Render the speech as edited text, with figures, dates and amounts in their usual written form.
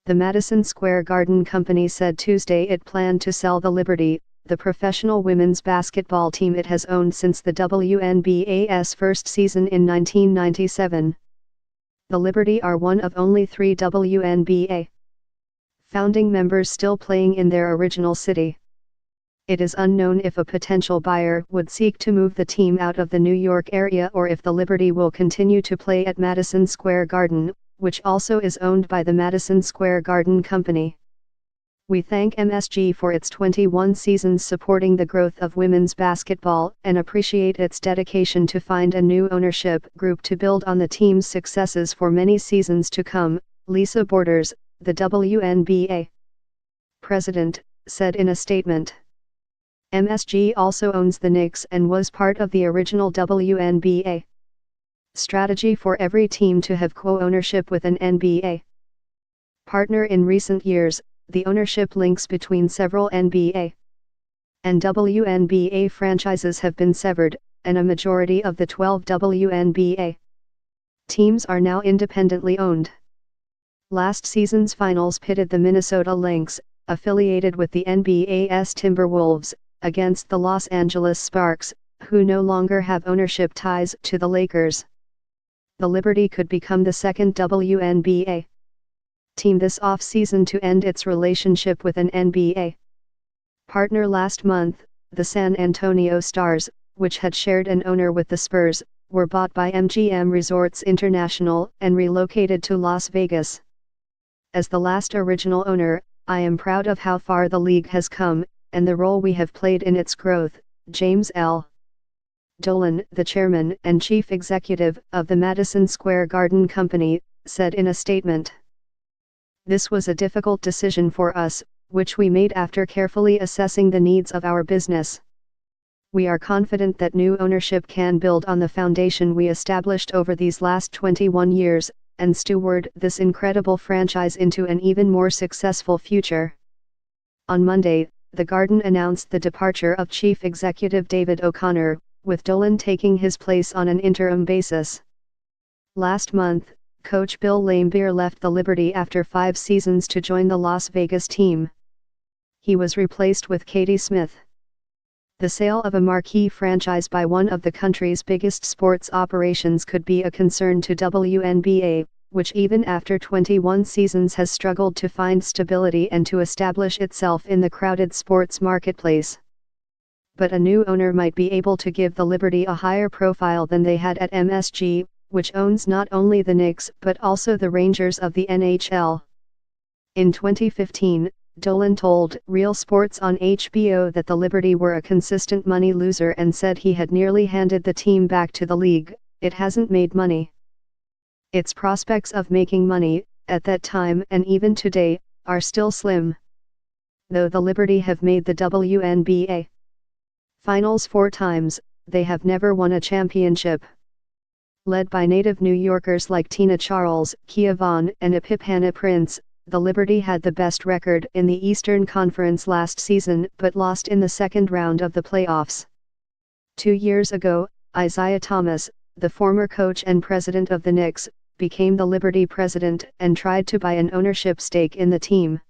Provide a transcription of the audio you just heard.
The Madison Square Garden company said Tuesday it planned to sell the Liberty, the professional women's basketball team it has owned since the WNBA's first season in 1997. The Liberty are one of only 3 WNBA founding members still playing in their original city. It is unknown if a potential buyer would seek to move the team out of the New York area or if the Liberty will continue to play at Madison Square Garden, which also is owned by the Madison Square Garden Company. We thank MSG for its 21 seasons supporting the growth of women's basketball and appreciate its dedication to find a new ownership group to build on the team's successes for many seasons to come, Lisa Borders, the WNBA president, said in a statement. MSG also owns the Knicks and was part of the original WNBA strategy for every team to have co-ownership with an NBA partner. In recent years, the ownership links between several NBA and WNBA franchises have been severed, and a majority of the 12 WNBA teams are now independently owned. Last season's finals pitted the Minnesota Lynx, affiliated with the NBA's Timberwolves, against the Los Angeles Sparks, who no longer have ownership ties to the Lakers. The Liberty could become the second WNBA team this off-season to end its relationship with an NBA partner. Last month, the San Antonio Stars, which had shared an owner with the Spurs, were bought by MGM Resorts International and relocated to Las Vegas. As the last original owner, I am proud of how far the league has come, and the role we have played in its growth, James L. Dolan, the chairman and chief executive of the Madison Square Garden Company, said in a statement. This was a difficult decision for us, which we made after carefully assessing the needs of our business. We are confident that new ownership can build on the foundation we established over these last 21 years, and steward this incredible franchise into an even more successful future. On Monday, the Garden announced the departure of Chief Executive David O'Connor, with Dolan taking his place on an interim basis. Last month, coach Bill Laimbeer left the Liberty after 5 seasons to join the Las Vegas team. He was replaced with Katie Smith. The sale of a marquee franchise by one of the country's biggest sports operations could be a concern to WNBA, which even after 21 seasons has struggled to find stability and to establish itself in the crowded sports marketplace. But a new owner might be able to give the Liberty a higher profile than they had at MSG, which owns not only the Knicks but also the Rangers of the NHL. In 2015, Dolan told Real Sports on HBO that the Liberty were a consistent money loser and said he had nearly handed the team back to the league. It hasn't made money. Its prospects of making money, at that time and even today, are still slim. Though the Liberty have made the WNBA finals 4 times, they have never won a championship. Led by native New Yorkers like Tina Charles, Kia Vaughn and Epipana Prince, the Liberty had the best record in the Eastern Conference last season but lost in the second round of the playoffs. 2 years ago, Isaiah Thomas, the former coach and president of the Knicks, became the Liberty president and tried to buy an ownership stake in the team.